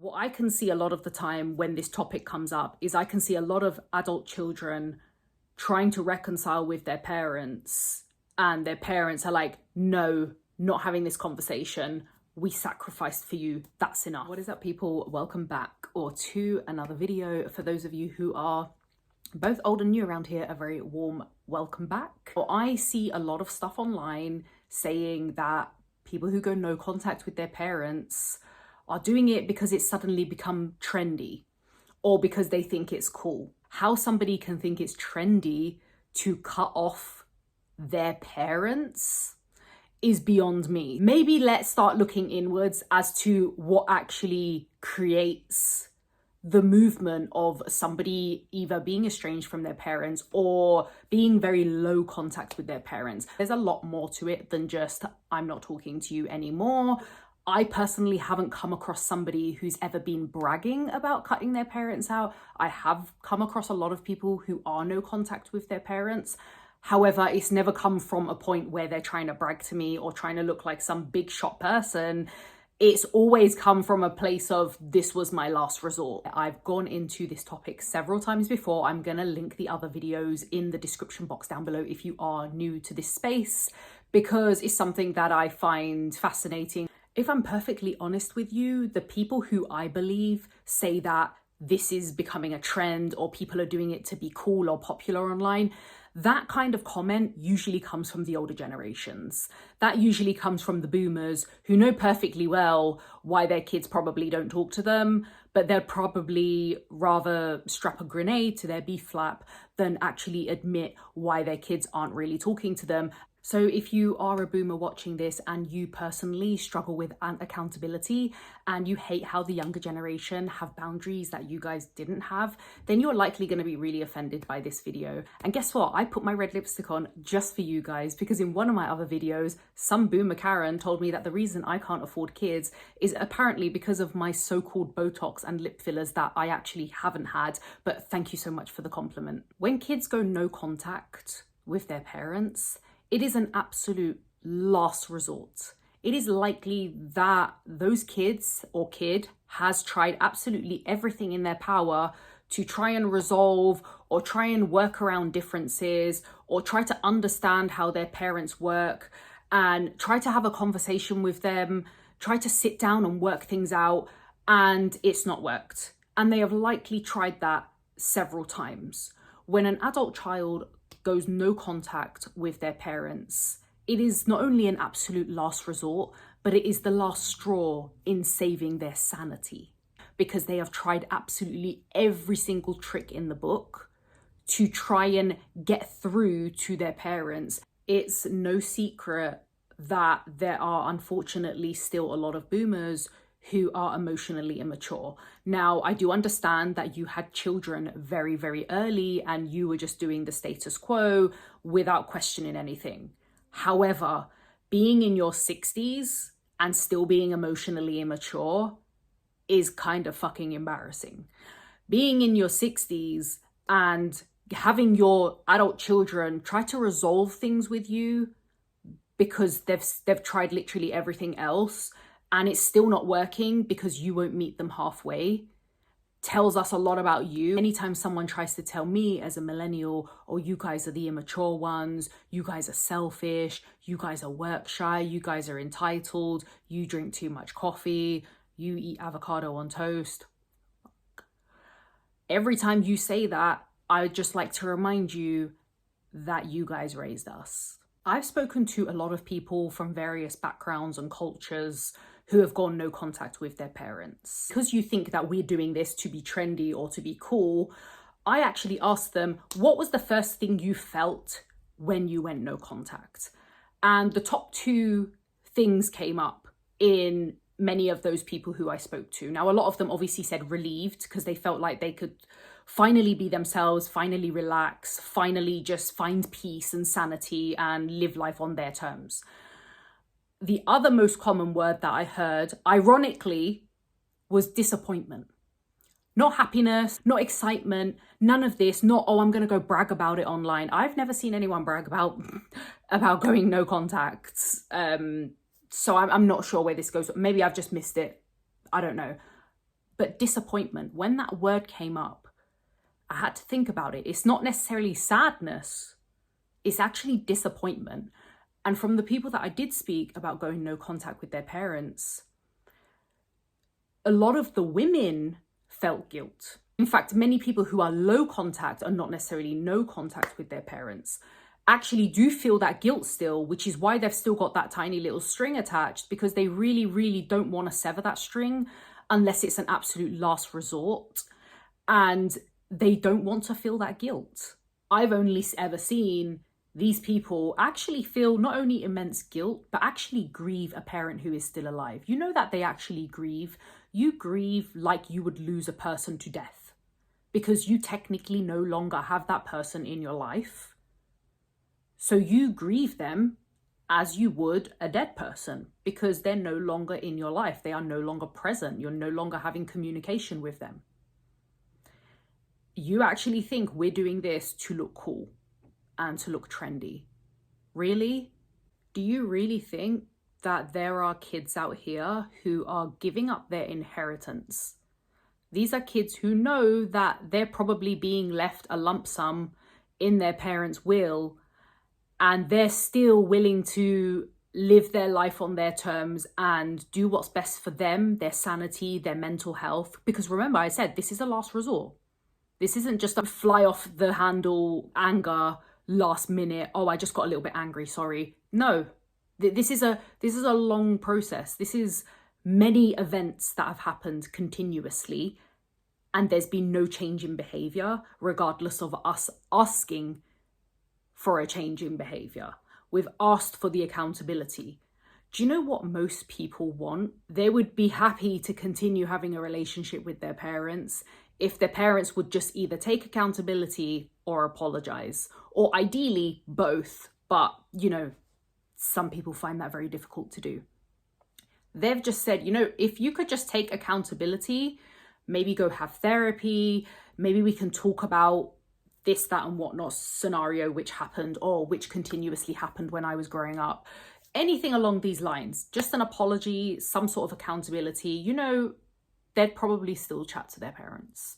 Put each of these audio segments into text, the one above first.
What I can see a lot of the time when this topic comes up is I can see a lot of adult children trying to reconcile with their parents, and their parents are like, no, not having this conversation. We sacrificed for you. That's enough. What is up, people? Welcome back to another video. For those of you who are both old and new around here, a very warm welcome back. I see a lot of stuff online saying that people who go no contact with their parents are doing it because it's suddenly become trendy or because they think it's cool. How somebody can think it's trendy to cut off their parents is beyond me. Maybe let's start looking inwards as to what actually creates the movement of somebody either being estranged from their parents or being very low contact with their parents. There's a lot more to it than just, I'm not talking to you anymore. I personally haven't come across somebody who's ever been bragging about cutting their parents out. I have come across a lot of people who are no contact with their parents. However, it's never come from a point where they're trying to brag to me or trying to look like some big shot person. It's always come from a place of, this was my last resort. I've gone into this topic several times before. I'm gonna link the other videos in the description box down below if you are new to this space, because it's something that I find fascinating. If I'm perfectly honest with you, the people who I believe say that this is becoming a trend or people are doing it to be cool or popular online, that kind of comment usually comes from the older generations. That usually comes from the boomers who know perfectly well why their kids probably don't talk to them, but they'd probably rather strap a grenade to their beef flap than actually admit why their kids aren't really talking to them. So if you are a boomer watching this and you personally struggle with accountability and you hate how the younger generation have boundaries that you guys didn't have, then you're likely going to be really offended by this video. And guess what? I put my red lipstick on just for you guys, because in one of my other videos, some boomer Karen told me that the reason I can't afford kids is apparently because of my so-called Botox and lip fillers that I actually haven't had. But thank you so much for the compliment. When kids go no contact with their parents, it is an absolute last resort. It is likely that those kids or kid has tried absolutely everything in their power to try and resolve or try and work around differences or try to understand how their parents work and try to have a conversation with them, try to sit down and work things out, and it's not worked. And they have likely tried that several times. When an adult child goes no contact with their parents, it is not only an absolute last resort, but it is the last straw in saving their sanity, because they have tried absolutely every single trick in the book to try and get through to their parents. It's no secret that there are unfortunately still a lot of boomers who are emotionally immature. Now, I do understand that you had children very, very early and you were just doing the status quo without questioning anything. However, being in your 60s and still being emotionally immature is kind of fucking embarrassing. Being in your 60s and having your adult children try to resolve things with you because they've tried literally everything else and it's still not working because you won't meet them halfway, tells us a lot about you. Anytime someone tries to tell me as a millennial, oh, you guys are the immature ones, you guys are selfish, you guys are work shy, you guys are entitled, you drink too much coffee, you eat avocado on toast. Every time you say that, I would just like to remind you that you guys raised us. I've spoken to a lot of people from various backgrounds and cultures who have gone no contact with their parents. Because you think that we're doing this to be trendy or to be cool, I actually asked them, what was the first thing you felt when you went no contact? And the top two things came up in many of those people who I spoke to. Now, a lot of them obviously said relieved because they felt like they could finally be themselves, finally relax, finally just find peace and sanity and live life on their terms. The other most common word that I heard, ironically, was disappointment. Not happiness, not excitement, none of this, not, oh, I'm going to go brag about it online. I've never seen anyone brag about going no contacts. So I'm not sure where this goes. Maybe I've just missed it. I don't know. But disappointment, when that word came up, I had to think about it. It's not necessarily sadness, it's actually disappointment. And from the people that I did speak about going no contact with their parents, a lot of the women felt guilt. In fact, many people who are low contact and not necessarily no contact with their parents actually do feel that guilt still, which is why they've still got that tiny little string attached, because they really, really don't want to sever that string unless it's an absolute last resort. And they don't want to feel that guilt. I've only ever seen these people actually feel not only immense guilt, but actually grieve a parent who is still alive. You know that they actually grieve. You grieve like you would lose a person to death, because you technically no longer have that person in your life. So you grieve them as you would a dead person, because they're no longer in your life. They are no longer present. You're no longer having communication with them. You actually think we're doing this to look cool and to look trendy. Really? Do you really think that there are kids out here who are giving up their inheritance? These are kids who know that they're probably being left a lump sum in their parents' will, and they're still willing to live their life on their terms and do what's best for them, their sanity, their mental health. Because remember, I said this is a last resort. This isn't just a fly off the handle anger last minute. Oh, I just got a little bit angry, sorry. No, this is a long process. This is many events that have happened continuously, and there's been no change in behavior, regardless of us asking for a change in behavior. We've asked for the accountability. Do you know what most people want? They would be happy to continue having a relationship with their parents if their parents would just either take accountability or apologize, or ideally both. But, you know, some people find that very difficult to do. They've just said, you know, if you could just take accountability, maybe go have therapy, maybe we can talk about this, that, and whatnot scenario which happened or which continuously happened when I was growing up. Anything along these lines, just an apology, some sort of accountability, you know, they'd probably still chat to their parents.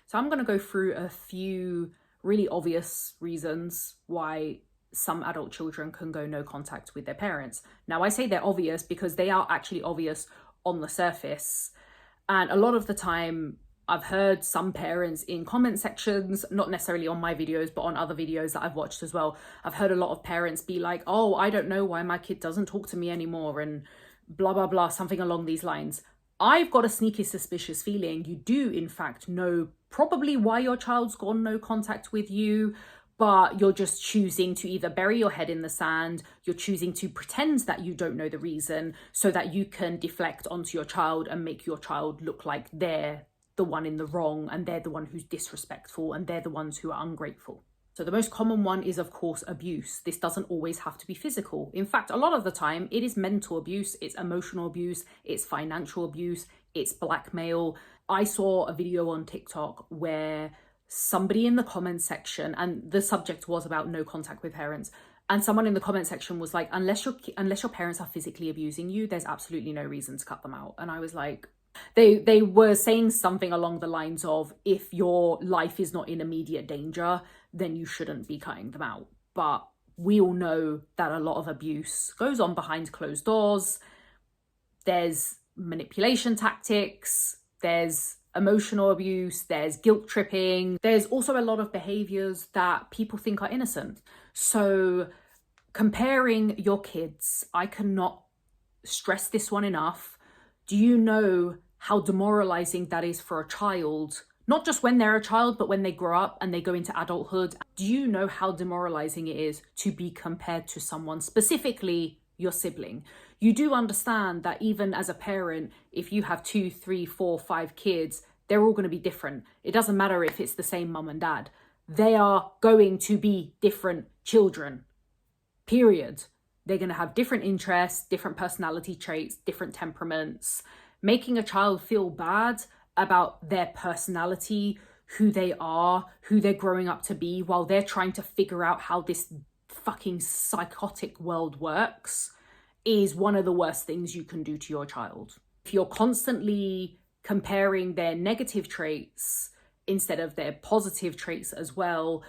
So I'm going to go through a few really obvious reasons why some adult children can go no contact with their parents. Now, I say they're obvious because they are actually obvious on the surface. And a lot of the time, I've heard some parents in comment sections, not necessarily on my videos, but on other videos that I've watched as well. I've heard a lot of parents be like, oh, I don't know why my kid doesn't talk to me anymore and blah, blah, blah, something along these lines. I've got a sneaky suspicious feeling you do, in fact, know probably why your child's gone no contact with you, but you're just choosing to either bury your head in the sand, you're choosing to pretend that you don't know the reason so that you can deflect onto your child and make your child look like they're the one in the wrong and they're the one who's disrespectful and they're the ones who are ungrateful. So the most common one is, of course, abuse. This doesn't always have to be physical. In fact, a lot of the time it is mental abuse, it's emotional abuse, it's financial abuse, it's blackmail. I saw a video on TikTok where somebody in the comment section, and the subject was about no contact with parents, and someone in the comment section was like, unless your parents are physically abusing you, there's absolutely no reason to cut them out. And I was like, they were saying something along the lines of, if your life is not in immediate danger, then you shouldn't be cutting them out. But we all know that a lot of abuse goes on behind closed doors. There's manipulation tactics, there's emotional abuse, there's guilt tripping. There's also a lot of behaviors that people think are innocent. So comparing your kids, I cannot stress this one enough. Do you know how demoralizing that is for a child? Not just when they're a child, but when they grow up and they go into adulthood. Do you know how demoralizing it is to be compared to someone, specifically your sibling? You do understand that even as a parent, if you have 2, 3, 4, 5 kids, they're all going to be different. It doesn't matter if it's the same mum and dad. They are going to be different children, period. They're going to have different interests, different personality traits, different temperaments. Making a child feel bad about their personality, who they are, who they're growing up to be, while they're trying to figure out how this fucking psychotic world works, is one of the worst things you can do to your child. If you're constantly comparing their negative traits instead of their positive traits as well,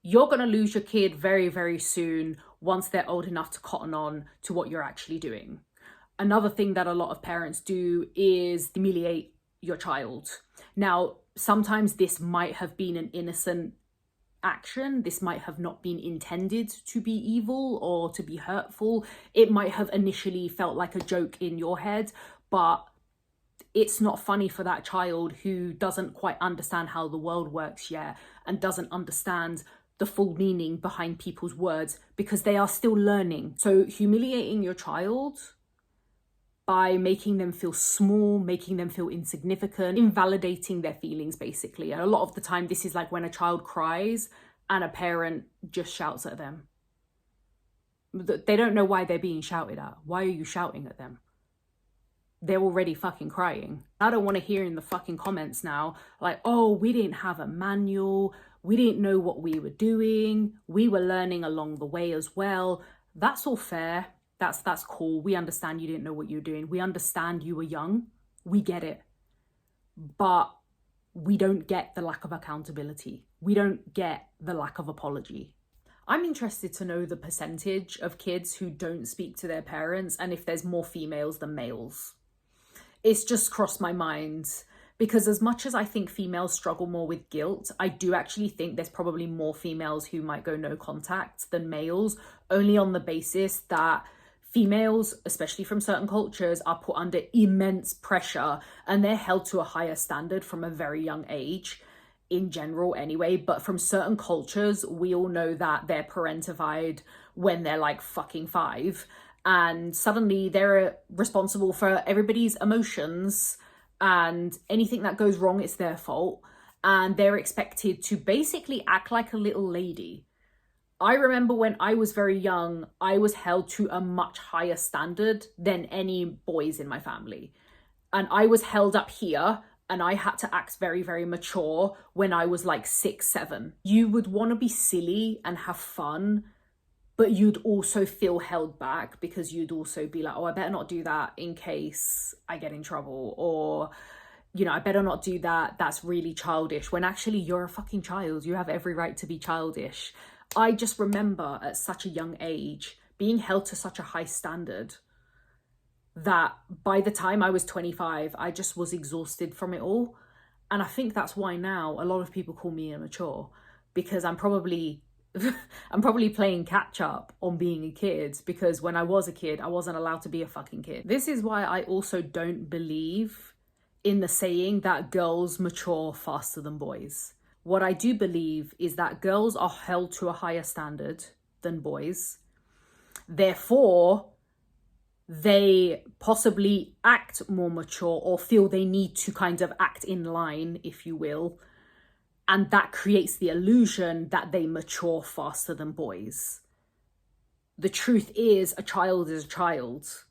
you're going to lose your kid very, very soon once they're old enough to cotton on to what you're actually doing. Another thing that a lot of parents do is humiliate your child. Now, sometimes this might have been an innocent action. This might have not been intended to be evil or to be hurtful. It might have initially felt like a joke in your head, but it's not funny for that child who doesn't quite understand how the world works yet and doesn't understand the full meaning behind people's words because they are still learning. So humiliating your child by making them feel small, making them feel insignificant, invalidating their feelings, basically. And a lot of the time, this is like when a child cries and a parent just shouts at them. They don't know why they're being shouted at. Why are you shouting at them? They're already fucking crying. I don't want to hear in the fucking comments now, like, oh, we didn't have a manual. We didn't know what we were doing. We were learning along the way as well. That's all fair. That's cool. We understand you didn't know what you were doing. We understand you were young. We get it. But we don't get the lack of accountability. We don't get the lack of apology. I'm interested to know the percentage of kids who don't speak to their parents and if there's more females than males. It's just crossed my mind because as much as I think females struggle more with guilt, I do actually think there's probably more females who might go no contact than males, only on the basis that females, especially from certain cultures, are put under immense pressure and they're held to a higher standard from a very young age in general anyway. But from certain cultures, we all know that they're parentified when they're like fucking 5 and suddenly they're responsible for everybody's emotions and anything that goes wrong, it's their fault. And they're expected to basically act like a little lady. I remember when I was very young, I was held to a much higher standard than any boys in my family. And I was held up here and I had to act very, very mature when I was like 6, 7. You would want to be silly and have fun, but you'd also feel held back because you'd also be like, oh, I better not do that in case I get in trouble. Or, you know, I better not do that. That's really childish. When actually you're a fucking child. You have every right to be childish. I just remember at such a young age being held to such a high standard that by the time I was 25, I just was exhausted from it all. And I think that's why now a lot of people call me immature, because I'm probably playing catch up on being a kid, because when I was a kid, I wasn't allowed to be a fucking kid. This is why I also don't believe in the saying that girls mature faster than boys. What I do believe is that girls are held to a higher standard than boys. Therefore, they possibly act more mature or feel they need to kind of act in line, if you will. And that creates the illusion that they mature faster than boys. The truth is, a child is a child.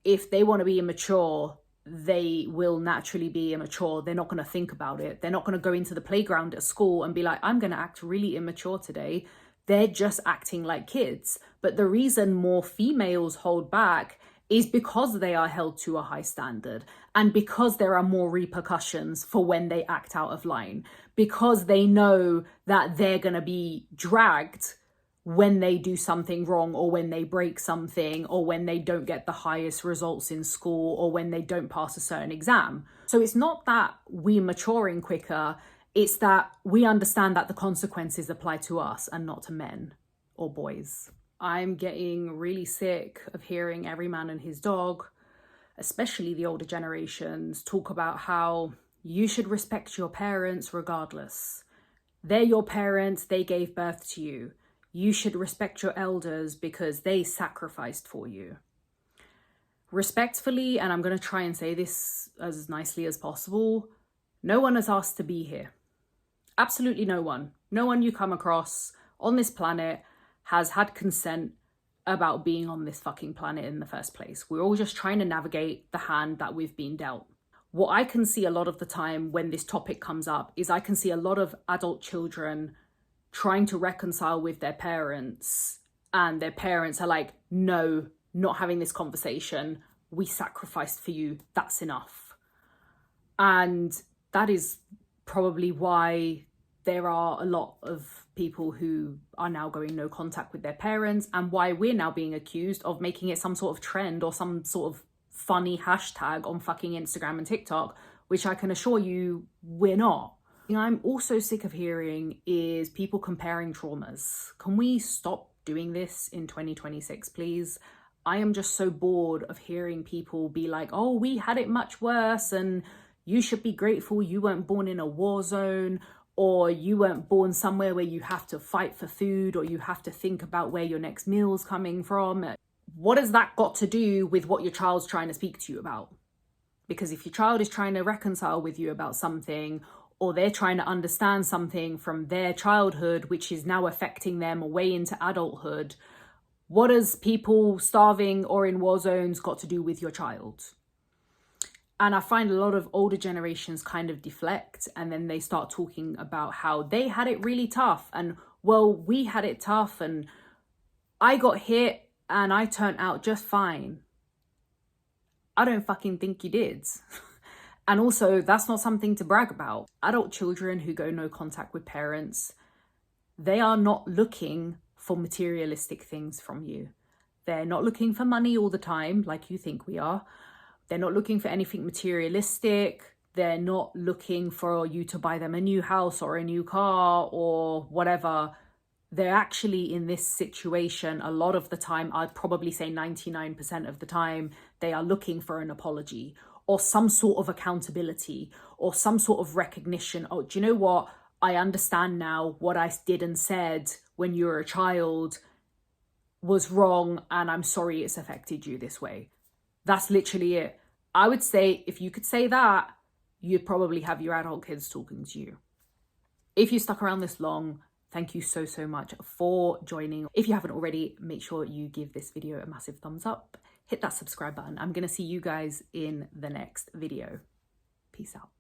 If they want to be immature, they will naturally be immature. They're not going to think about it. They're not going to go into the playground at school and be like, I'm going to act really immature today. They're just acting like kids. But the reason more females hold back is because they are held to a high standard and because there are more repercussions for when they act out of line, because they know that they're going to be dragged when they do something wrong or when they break something or when they don't get the highest results in school or when they don't pass a certain exam. So it's not that we're maturing quicker, it's that we understand that the consequences apply to us and not to men or boys. I'm getting really sick of hearing every man and his dog, especially the older generations, talk about how you should respect your parents regardless. They're your parents, they gave birth to you. You should respect your elders because they sacrificed for you. Respectfully, and I'm going to try and say this as nicely as possible, no one is asked to be here. Absolutely no one. No one you come across on this planet has had consent about being on this fucking planet in the first place. We're all just trying to navigate the hand that we've been dealt. What I can see a lot of the time when this topic comes up is I can see a lot of adult children trying to reconcile with their parents, and their parents are like, no, not having this conversation. We sacrificed for you. That's enough. And that is probably why there are a lot of people who are now going no contact with their parents, and why we're now being accused of making it some sort of trend or some sort of funny hashtag on fucking Instagram and TikTok, which I can assure you we're not. I'm also sick of hearing is people comparing traumas. Can we stop doing this in 2026, please? I am just so bored of hearing people be like, oh, we had it much worse and you should be grateful you weren't born in a war zone, or you weren't born somewhere where you have to fight for food, or you have to think about where your next meal's coming from. What has that got to do with what your child's trying to speak to you about? Because if your child is trying to reconcile with you about something, or they're trying to understand something from their childhood, which is now affecting them way into adulthood, what has people starving or in war zones got to do with your child? And I find a lot of older generations kind of deflect, and then they start talking about how they had it really tough, and well, we had it tough, and I got hit and I turned out just fine. I don't fucking think you did. And also, that's not something to brag about. Adult children who go no contact with parents, they are not looking for materialistic things from you. They're not looking for money all the time like you think we are. They're not looking for anything materialistic. They're not looking for you to buy them a new house or a new car or whatever. They're actually in this situation a lot of the time, I'd probably say 99% of the time, they are looking for an apology or some sort of accountability or some sort of recognition. Oh, do you know what? I understand now what I did and said when you were a child was wrong, and I'm sorry it's affected you this way. That's literally it. I would say if you could say that, you'd probably have your adult kids talking to you. If you stuck around this long, thank you so much for joining. If you haven't already, make sure you give this video a massive thumbs up. Hit that subscribe button. I'm going to see you guys in the next video. Peace out.